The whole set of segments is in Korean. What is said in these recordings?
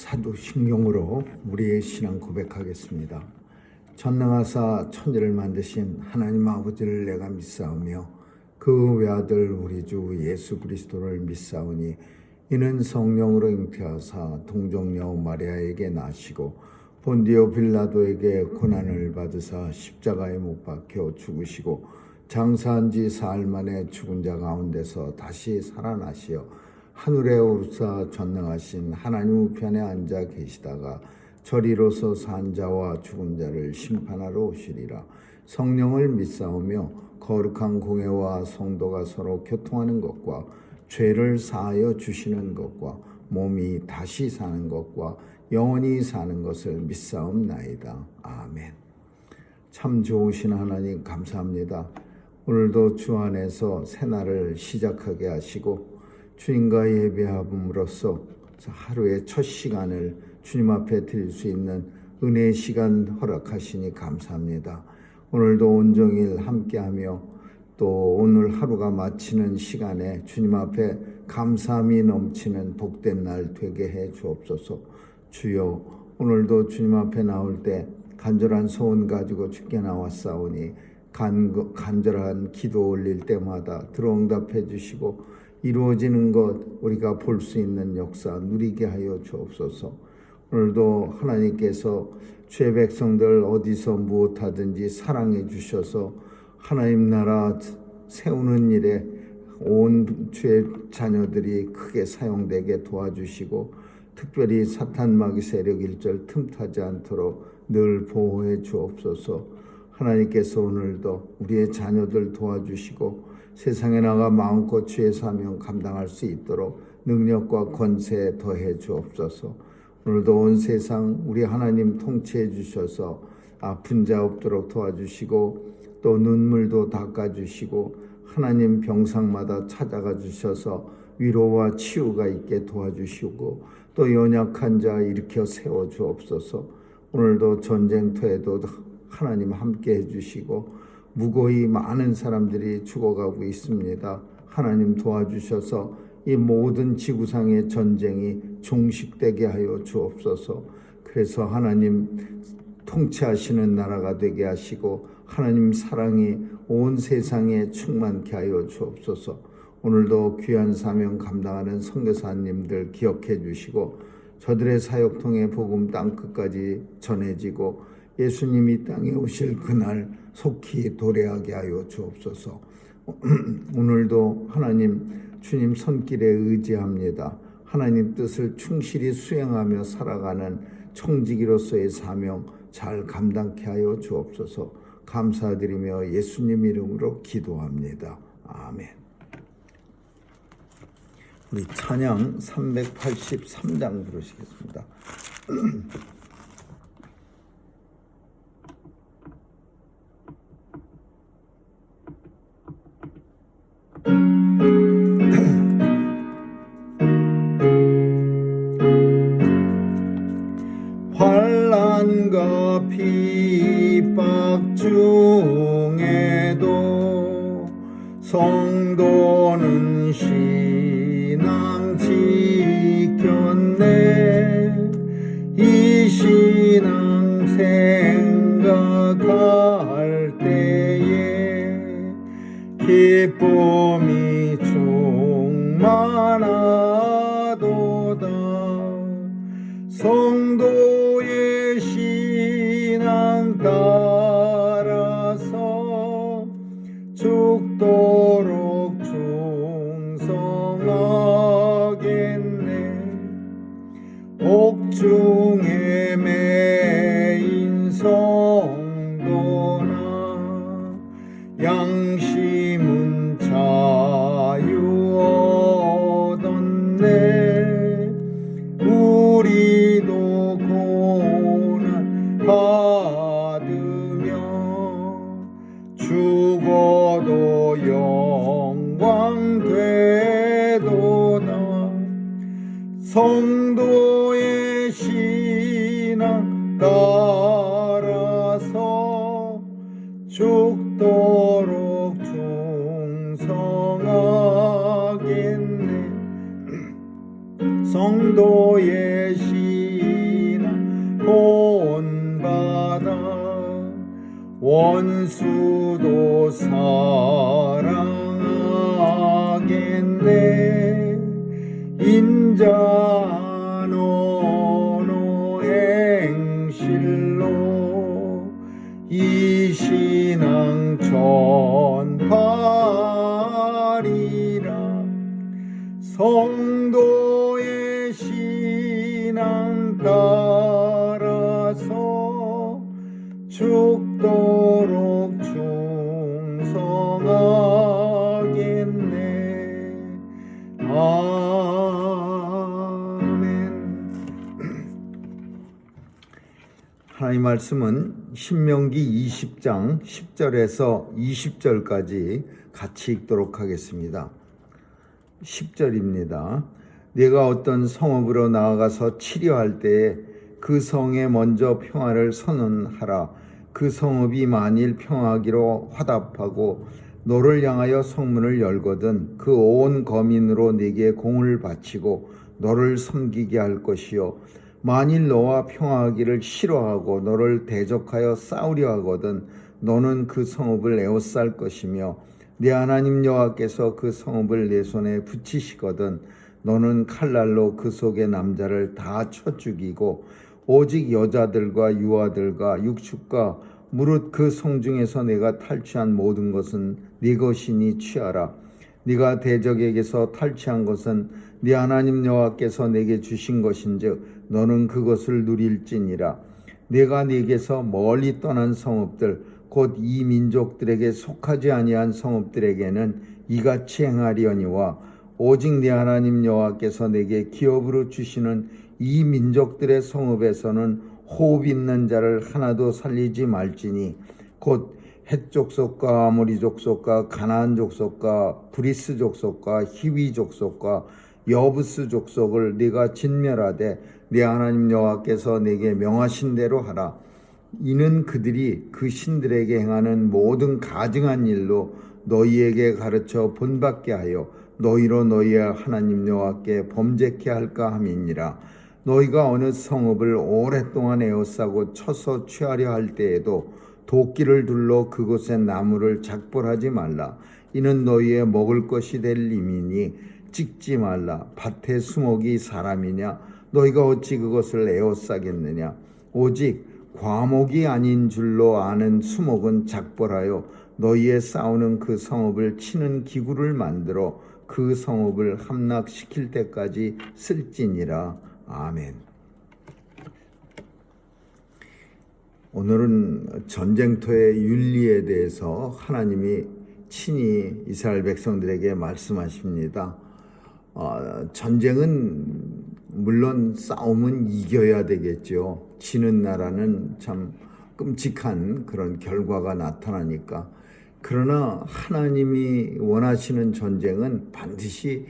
사도신경으로 우리의 신앙 고백하겠습니다. 전능하사 천지를 만드신 하나님 아버지를 내가 믿사오며 그 외아들 우리 주 예수 그리스도를 믿사오니 이는 성령으로 잉태하사 동정녀 마리아에게 나시고 본디오 빌라도에게 고난을 받으사 십자가에 못 박혀 죽으시고 장사한 지 사흘 만에 죽은 자 가운데서 다시 살아나시어 하늘에 오르사 전능하신 하나님 우편에 앉아 계시다가 저리로서 산 자와 죽은 자를 심판하러 오시리라. 성령을 믿사오며 거룩한 공회와 성도가 서로 교통하는 것과 죄를 사하여 주시는 것과 몸이 다시 사는 것과 영원히 사는 것을 믿사옵나이다. 아멘. 참 좋으신 하나님 감사합니다. 오늘도 주 안에서 새날을 시작하게 하시고 주님과 예배함으로써 하루의 첫 시간을 주님 앞에 드릴 수 있는 은혜의 시간 허락하시니 감사합니다. 오늘도 온종일 함께하며 또 오늘 하루가 마치는 시간에 주님 앞에 감사함이 넘치는 복된 날 되게 해 주옵소서. 주여, 오늘도 주님 앞에 나올 때 간절한 소원 가지고 주께 나왔사오니 간절한 기도 올릴 때마다 들어응답해 주시고 이루어지는 것 우리가 볼 수 있는 역사 누리게 하여 주옵소서. 오늘도 하나님께서 죄 백성들 어디서 무엇하든지 사랑해 주셔서 하나님 나라 세우는 일에 온 주의 자녀들이 크게 사용되게 도와주시고 특별히 사탄 마귀 세력 일절 틈타지 않도록 늘 보호해 주옵소서. 하나님께서 오늘도 우리의 자녀들 도와주시고 세상에 나가 마음껏 주의 사명 감당할 수 있도록 능력과 권세 더해 주옵소서. 오늘도 온 세상 우리 하나님 통치해 주셔서 아픈 자 없도록 도와주시고 또 눈물도 닦아주시고 하나님 병상마다 찾아가 주셔서 위로와 치유가 있게 도와주시고 또 연약한 자 일으켜 세워 주옵소서. 오늘도 전쟁터에도 하나님 함께 해주시고 무고히 많은 사람들이 죽어가고 있습니다. 하나님 도와주셔서 이 모든 지구상의 전쟁이 종식되게 하여 주옵소서. 그래서 하나님 통치하시는 나라가 되게 하시고 하나님 사랑이 온 세상에 충만케 하여 주옵소서. 오늘도 귀한 사명 감당하는 선교사님들 기억해 주시고 저들의 사역 통해 복음 땅끝까지 전해지고 예수님이 땅에 오실 그날 속히 도래하게 하여 주옵소서. 오늘도 하나님 주님 손길에 의지합니다. 하나님 뜻을 충실히 수행하며 살아가는 청지기로서의 사명 잘 감당케 하여 주옵소서. 감사드리며 예수님 이름으로 기도합니다. 아멘. 우리 찬양 383장 부르시겠습니다. 환난과 핍박 중에도 성도는 신앙 지켰네. 이 신앙 생각할 때에 기쁨이 충만하도다. 성도의 신앙 따라서 죽도록 충성하겠네. 옥중에 매인 성도나 양심은 자유 얻었네. 우리도 고난 받으며 죽어도 영광 되도다. 성도의 신앙 따라서 죽도록 충성하겠네. 성도의 신앙 원수도 사랑하겠네. 인자 노노행실로 이 신앙 전파리라. 성도의 신앙 따라서 죽도록 충성하겠네. 아멘. 하나님 말씀은 신명기 20장 10절에서 20절까지 같이 읽도록 하겠습니다. 10절입니다. 네가 어떤 성읍으로 나아가서 치료할 때에 그 성에 먼저 평화를 선언하라. 그 성읍이 만일 평화하기로 화답하고 너를 향하여 성문을 열거든 그 온 거민으로 네게 공을 바치고 너를 섬기게 할 것이요, 만일 너와 평화하기를 싫어하고 너를 대적하여 싸우려 하거든 너는 그 성읍을 에워쌀 것이며 네 하나님 여호와께서 그 성읍을 내 손에 붙이시거든 너는 칼날로 그 속의 남자를 다 쳐 죽이고 오직 여자들과 유아들과 육축과 무릇 그 성중에서 내가 탈취한 모든 것은 네 것이니 취하라. 네가 대적에게서 탈취한 것은 네 하나님 여호와께서 내게 주신 것인즉 너는 그것을 누릴지니라. 내가 네게서 멀리 떠난 성읍들 곧 이 민족들에게 속하지 아니한 성읍들에게는 이같이 행하리언니와 오직 네 하나님 여호와께서 내게 기업으로 주시는 이 민족들의 성읍에서는 호흡 있는 자를 하나도 살리지 말지니 곧 헷 족속과 아모리 족속과 가나안 족속과 브리스 족속과 히위 족속과 여부스 족속을 네가 진멸하되 네 하나님 여호와께서 내게 명하신 대로 하라. 이는 그들이 그 신들에게 행하는 모든 가증한 일로 너희에게 가르쳐 본받게 하여 너희로 너희의 하나님 여호와께 범죄케 할까 함이니라. 너희가 어느 성읍을 오랫동안 에워싸고 쳐서 취하려 할 때에도 도끼를 둘러 그곳의 나무를 작벌하지 말라. 이는 너희의 먹을 것이 될 임이니 찍지 말라. 밭의 수목이 사람이냐? 너희가 어찌 그것을 에워싸겠느냐? 오직 과목이 아닌 줄로 아는 수목은 작벌하여 너희의 싸우는 그 성읍을 치는 기구를 만들어 그 성읍을 함락시킬 때까지 쓸지니라. 아멘. 오늘은 전쟁터의 윤리에 대해서 하나님이 친히 이스라엘 백성들에게 말씀하십니다. 전쟁은 물론 싸움은 이겨야 되겠죠. 지는 나라는 참 끔찍한 그런 결과가 나타나니까. 그러나 하나님이 원하시는 전쟁은 반드시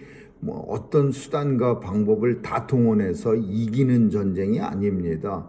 어떤 수단과 방법을 다 동원해서 이기는 전쟁이 아닙니다.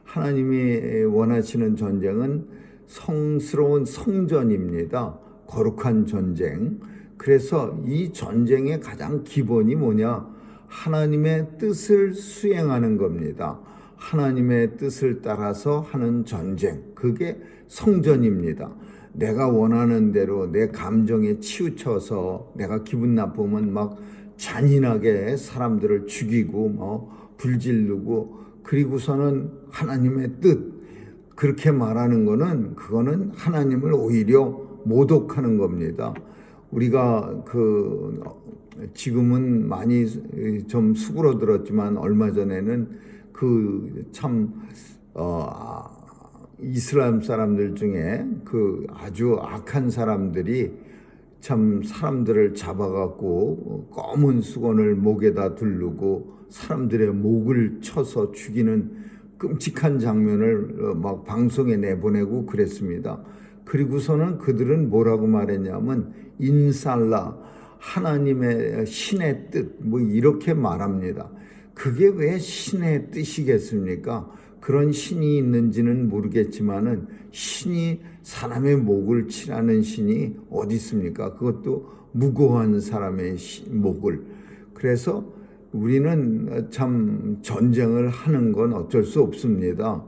하나님이 원하시는 전쟁은 성스러운 성전입니다. 거룩한 전쟁. 그래서 이 전쟁의 가장 기본이 뭐냐? 하나님의 뜻을 수행하는 겁니다. 하나님의 뜻을 따라서 하는 전쟁. 그게 성전입니다. 내가 원하는 대로 내 감정에 치우쳐서 내가 기분 나쁘면 막 잔인하게 사람들을 죽이고 불지르고 그리고서는 하나님의 뜻 그렇게 말하는 거는 그거는 하나님을 오히려 모독하는 겁니다. 우리가 지금은 많이 좀 수그러들었지만 얼마 전에는 이슬람 사람들 중에 아주 악한 사람들이 참 사람들을 잡아갖고 검은 수건을 목에다 두르고 사람들의 목을 쳐서 죽이는 끔찍한 장면을 막 방송에 내보내고 그랬습니다. 그리고서는 그들은 뭐라고 말했냐면 인살라, 하나님의 신의 뜻 이렇게 말합니다. 그게 왜 신의 뜻이겠습니까? 그런 신이 있는지는 모르겠지만은 신이 사람의 목을 치라는 신이 어디 있습니까? 그것도 무고한 사람의 목을. 그래서 우리는 참 전쟁을 하는 건 어쩔 수 없습니다.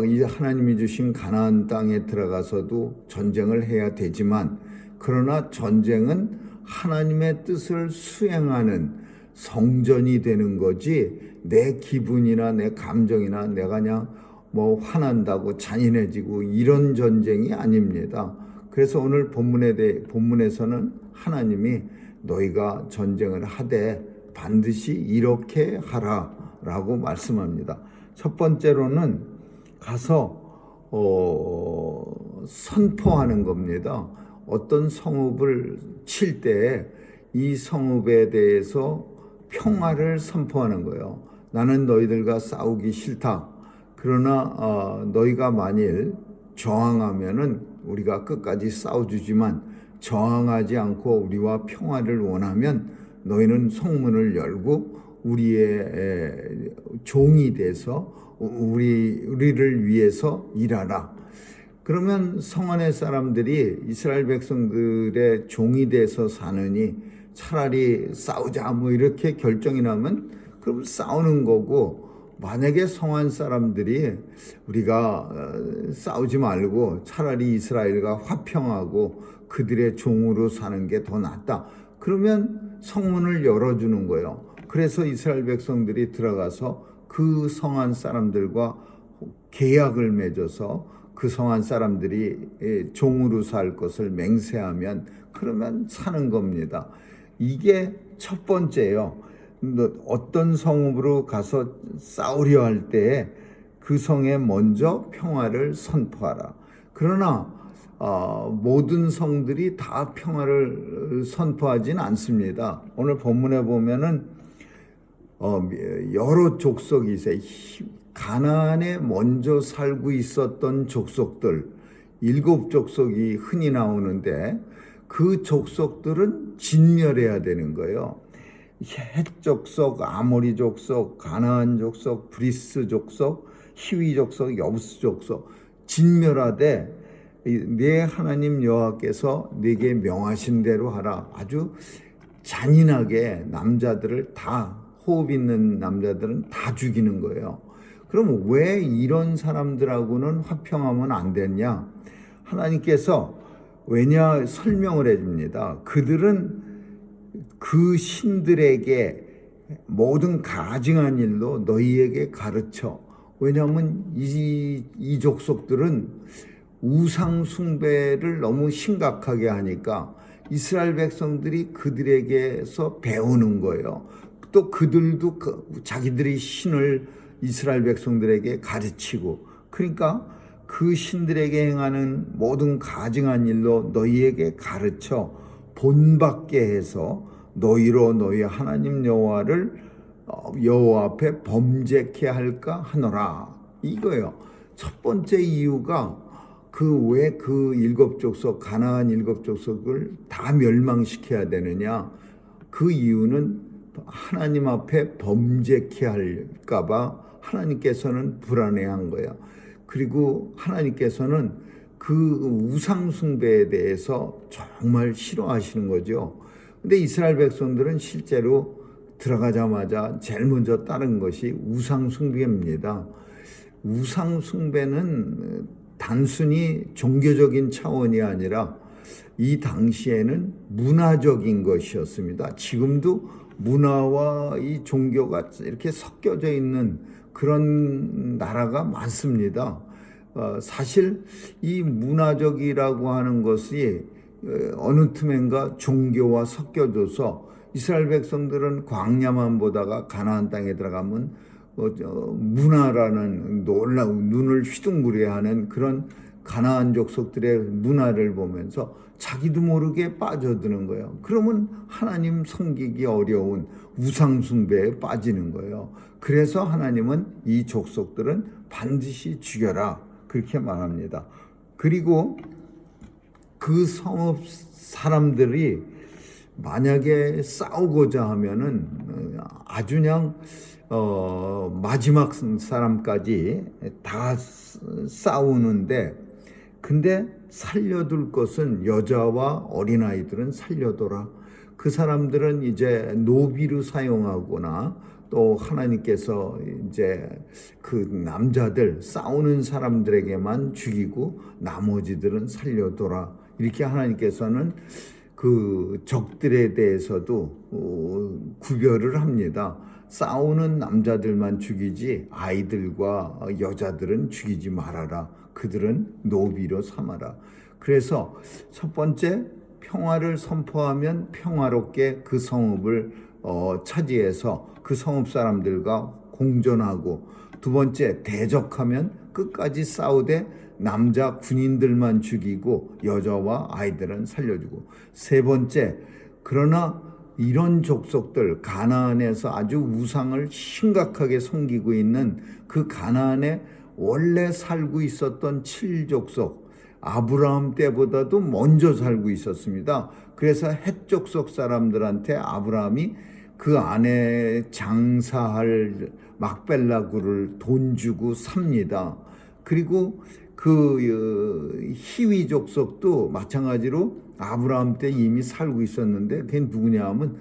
이 하나님이 주신 가나안 땅에 들어가서도 전쟁을 해야 되지만, 그러나 전쟁은 하나님의 뜻을 수행하는 성전이 되는 거지, 내 기분이나 내 감정이나 내가 그냥 화난다고 잔인해지고 이런 전쟁이 아닙니다. 그래서 오늘 본문에서는 하나님이 너희가 전쟁을 하되 반드시 이렇게 하라라고 말씀합니다. 첫 번째로는 가서 선포하는 겁니다. 어떤 성읍을 칠 때 이 성읍에 대해서 평화를 선포하는 거예요. 나는 너희들과 싸우기 싫다. 그러나 너희가 만일 저항하면은 우리가 끝까지 싸워주지만, 저항하지 않고 우리와 평화를 원하면 너희는 성문을 열고 우리의 종이 돼서 우리를 위해서 일하라. 그러면 성 안의 사람들이 이스라엘 백성들의 종이 돼서 사느니 차라리 싸우자 이렇게 결정이 나면 그럼 싸우는 거고, 만약에 성안 사람들이 우리가 싸우지 말고 차라리 이스라엘과 화평하고 그들의 종으로 사는 게 더 낫다, 그러면 성문을 열어주는 거예요. 그래서 이스라엘 백성들이 들어가서 그 성안 사람들과 계약을 맺어서 그 성안 사람들이 종으로 살 것을 맹세하면 그러면 사는 겁니다. 이게 첫 번째예요. 어떤 성읍으로 가서 싸우려 할 때 그 성에 먼저 평화를 선포하라. 그러나 모든 성들이 다 평화를 선포하지는 않습니다. 오늘 본문에 보면은 여러 족속이 있어요. 가나안에 먼저 살고 있었던 족속들 7족속이 흔히 나오는데, 그 족속들은 진멸해야 되는 거예요. 헷 족속, 아모리 족속, 가나안 족속, 브리스 족속, 히위 족속, 여부스 족속 진멸하되 내 하나님 여호와께서 네게 명하신 대로 하라. 아주 잔인하게 남자들을 다, 호흡 있는 남자들은 다 죽이는 거예요. 그럼 왜 이런 사람들하고는 화평하면 안 됐냐? 하나님께서 왜냐 설명을 해줍니다. 그들은 그 신들에게 모든 가증한 일로 너희에게 가르쳐. 왜냐하면 이 족속들은 우상 숭배를 너무 심각하게 하니까 이스라엘 백성들이 그들에게서 배우는 거예요. 또 그들도 자기들의 신을 이스라엘 백성들에게 가르치고, 그러니까 그 신들에게 행하는 모든 가증한 일로 너희에게 가르쳐 본받게 해서 너희로 너희 하나님 여호와를 여호와 앞에 범죄케 할까 하노라. 이거예요. 첫 번째 이유가 왜 그 7족속, 가나안 7족속을 다 멸망시켜야 되느냐? 그 이유는 하나님 앞에 범죄케 할까 봐 하나님께서는 불안해한 거예요. 그리고 하나님께서는 그 우상 숭배에 대해서 정말 싫어하시는 거죠. 근데 이스라엘 백성들은 실제로 들어가자마자 제일 먼저 따른 것이 우상 숭배입니다. 우상 숭배는 단순히 종교적인 차원이 아니라 이 당시에는 문화적인 것이었습니다. 지금도 문화와 이 종교가 이렇게 섞여져 있는 그런 나라가 많습니다. 사실 이 문화적이라고 하는 것이 어느 틈엔가 종교와 섞여져서 이스라엘 백성들은 광야만 보다가 가나안 땅에 들어가면 문화라는 놀라운 눈을 휘둥그레 하는 그런 가나안 족속들의 문화를 보면서 자기도 모르게 빠져드는 거예요. 그러면 하나님 섬기기 어려운 우상 숭배에 빠지는 거예요. 그래서 하나님은 이 족속들은 반드시 죽여라 그렇게 말합니다. 그리고 그 성읍 사람들이 만약에 싸우고자 하면은 아주 그냥 마지막 사람까지 다 싸우는데, 근데 살려둘 것은 여자와 어린아이들은 살려둬라. 그 사람들은 이제 노비로 사용하거나 또 하나님께서 이제 그 남자들 싸우는 사람들에게만 죽이고 나머지들은 살려둬라. 이렇게 하나님께서는 그 적들에 대해서도 구별을 합니다. 싸우는 남자들만 죽이지 아이들과 여자들은 죽이지 말아라. 그들은 노비로 삼아라. 그래서 첫 번째, 평화를 선포하면 평화롭게 그 성읍을 차지해서 그 성읍 사람들과 공존하고, 두 번째, 대적하면 끝까지 싸우되 남자 군인들만 죽이고 여자와 아이들은 살려주고, 세 번째, 그러나 이런 족속들, 가나안에서 아주 우상을 심각하게 섬기고 있는 그 가나안에 원래 살고 있었던 7족속, 아브라함 때보다도 먼저 살고 있었습니다. 그래서 헷 족속 사람들한테 아브라함이 그 안에 장사할 막벨라구를 돈 주고 삽니다. 그리고 그 히위 족속도 마찬가지로 아브라함 때 이미 살고 있었는데, 그게 누구냐 하면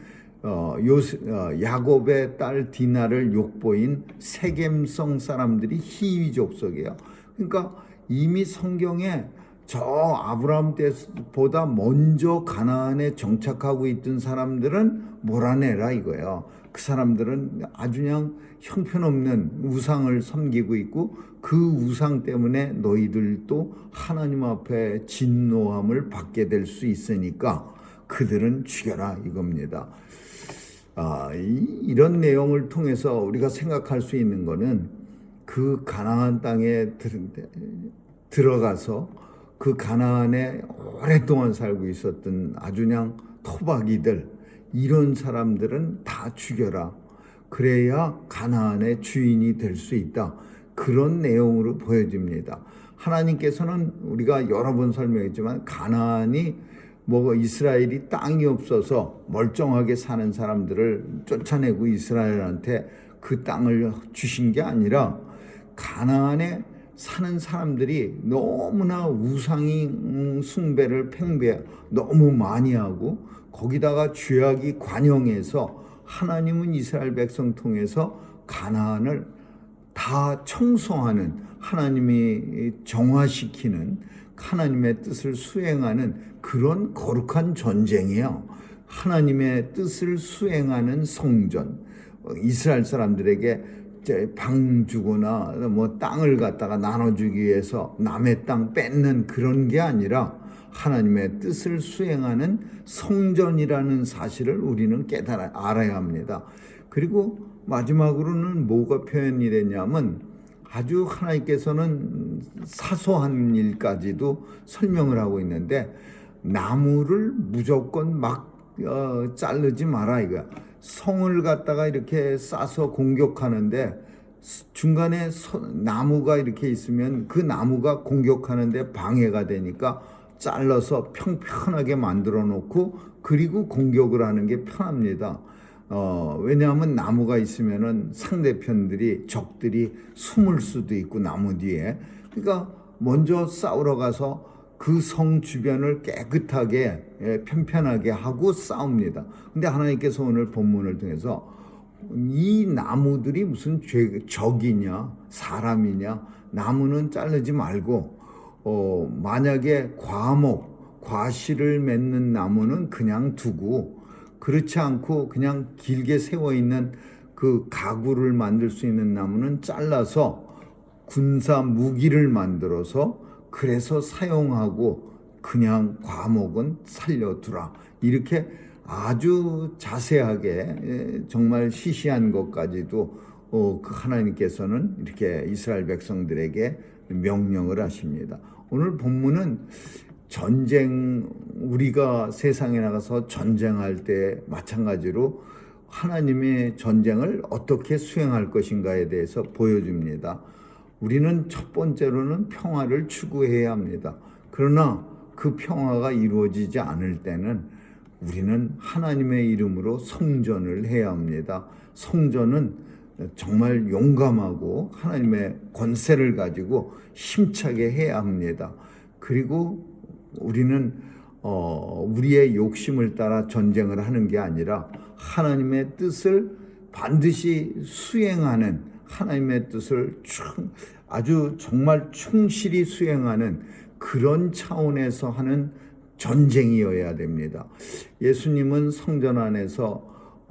야곱의 딸 디나를 욕보인 세겜성 사람들이 히위 족속이에요. 그러니까 이미 성경에 저 아브라함 때보다 먼저 가나안에 정착하고 있던 사람들은 몰아내라 이거예요. 그 사람들은 아주 그냥 형편없는 우상을 섬기고 있고, 그 우상 때문에 너희들도 하나님 앞에 진노함을 받게 될 수 있으니까 그들은 죽여라 이겁니다. 이런 내용을 통해서 우리가 생각할 수 있는 거는, 그 가나안 땅에 들어가서 그 가나안에 오랫동안 살고 있었던 아주 그냥 토박이들, 이런 사람들은 다 죽여라. 그래야 가나안의 주인이 될 수 있다. 그런 내용으로 보여집니다. 하나님께서는 우리가 여러 번 설명했지만 가나안이 이스라엘이 땅이 없어서 멀쩡하게 사는 사람들을 쫓아내고 이스라엘한테 그 땅을 주신 게 아니라, 가나안에 사는 사람들이 너무나 우상이 숭배를 너무 많이 하고, 거기다가 죄악이 관영해서 하나님은 이스라엘 백성 통해서 가나안을 다 청소하는, 하나님이 정화시키는, 하나님의 뜻을 수행하는 그런 거룩한 전쟁이에요. 하나님의 뜻을 수행하는 성전. 이스라엘 사람들에게 방 주거나 땅을 갖다가 나눠주기 위해서 남의 땅 뺏는 그런 게 아니라, 하나님의 뜻을 수행하는 성전이라는 사실을 우리는 알아야 합니다. 그리고 마지막으로는 뭐가 표현이 되냐면, 아주 하나님께서는 사소한 일까지도 설명을 하고 있는데, 나무를 무조건 막 자르지 마라 이거야. 성을 갖다가 이렇게 싸서 공격하는데 중간에 나무가 이렇게 있으면 그 나무가 공격하는데 방해가 되니까 잘라서 평평하게 만들어 놓고, 그리고 공격을 하는 게 편합니다. 왜냐하면 나무가 있으면은 상대편들이, 적들이 숨을 수도 있고 나무 뒤에. 그러니까 먼저 싸우러 가서 그 성 주변을 깨끗하게 편편하게 하고 싸웁니다. 근데 하나님께서 오늘 본문을 통해서 이 나무들이 무슨 적이냐 사람이냐, 나무는 자르지 말고 만약에 과실을 맺는 나무는 그냥 두고, 그렇지 않고 그냥 길게 세워 있는 그 가구를 만들 수 있는 나무는 잘라서 군사 무기를 만들어서 그래서 사용하고, 그냥 과목은 살려두라. 이렇게 아주 자세하게 정말 시시한 것까지도 그 하나님께서는 이렇게 이스라엘 백성들에게 명령을 하십니다. 오늘 본문은 우리가 세상에 나가서 전쟁할 때 마찬가지로 하나님의 전쟁을 어떻게 수행할 것인가에 대해서 보여줍니다. 우리는 첫 번째로는 평화를 추구해야 합니다. 그러나 그 평화가 이루어지지 않을 때는 우리는 하나님의 이름으로 성전을 해야 합니다. 성전은 정말 용감하고 하나님의 권세를 가지고 힘차게 해야 합니다. 그리고 우리는 우리의 욕심을 따라 전쟁을 하는 게 아니라 하나님의 뜻을 반드시 수행하는 하나님의 뜻을 아주 정말 충실히 수행하는 그런 차원에서 하는 전쟁이어야 됩니다. 예수님은 성전 안에서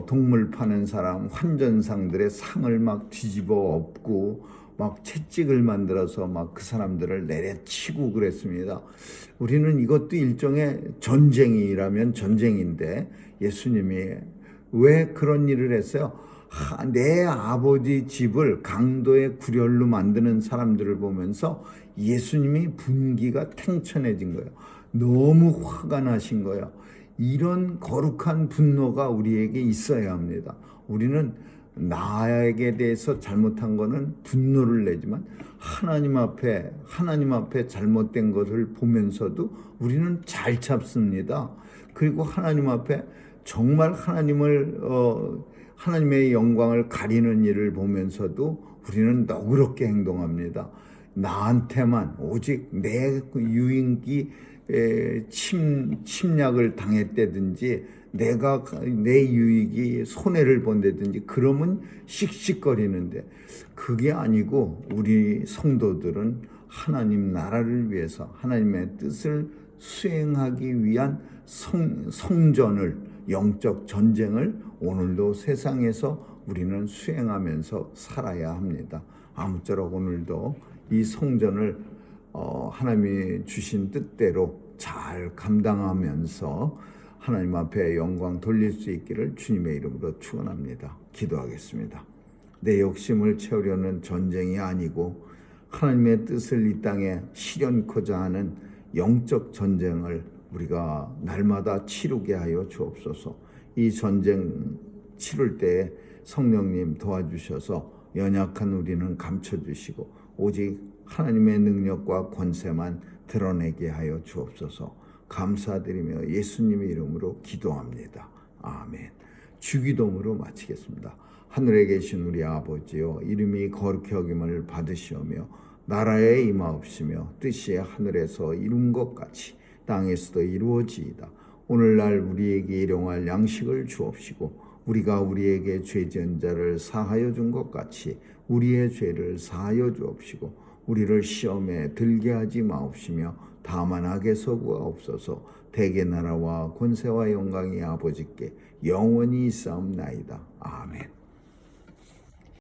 동물 파는 사람, 환전상들의 상을 막 뒤집어 엎고 막 채찍을 만들어서 막 그 사람들을 내려치고 그랬습니다. 우리는 이것도 일종의 전쟁이라면 전쟁인데 예수님이 왜 그런 일을 했어요? 내 아버지 집을 강도의 구렬로 만드는 사람들을 보면서 예수님이 분기가 탱천해진 거예요. 너무 화가 나신 거예요. 이런 거룩한 분노가 우리에게 있어야 합니다. 우리는 나에게 대해서 잘못한 거는 분노를 내지만 하나님 앞에 잘못된 것을 보면서도 우리는 잘 참습니다. 그리고 하나님 앞에 정말 하나님의 영광을 가리는 일을 보면서도 우리는 너그럽게 행동합니다. 나한테만 오직 내 유익이 침략을 당했다든지 내가 내 유익이 손해를 본다든지 그러면 씩씩거리는데 그게 아니고 우리 성도들은 하나님 나라를 위해서 하나님의 뜻을 수행하기 위한 성전을 영적 전쟁을 오늘도 세상에서 우리는 수행하면서 살아야 합니다. 아무쪼록 오늘도 이 성전을 하나님이 주신 뜻대로 잘 감당하면서 하나님 앞에 영광 돌릴 수 있기를 주님의 이름으로 축원합니다. 기도하겠습니다. 내 욕심을 채우려는 전쟁이 아니고 하나님의 뜻을 이 땅에 실현코자 하는 영적 전쟁을 우리가 날마다 치르게 하여 주옵소서. 이 전쟁 치를 때에 성령님 도와주셔서 연약한 우리는 감춰주시고 오직 하나님의 능력과 권세만 드러내게 하여 주옵소서. 감사드리며 예수님의 이름으로 기도합니다. 아멘. 주기도문으로 마치겠습니다. 하늘에 계신 우리 아버지여, 이름이 거룩히 여김을 받으시오며 나라에 임하옵시며 뜻이 하늘에서 이룬 것 같이 땅에서도 이루어지이다. 오늘날 우리에게 일용할 양식을 주옵시고 우리가 우리에게 죄 지은 자를 사하여 준 것 같이 우리의 죄를 사하여 주옵시고 우리를 시험에 들게 하지 마옵시며 다만 악에서 구하옵소서. 대개 나라와 권세와 영광이 아버지께 영원히 있사옵나이다. 아멘.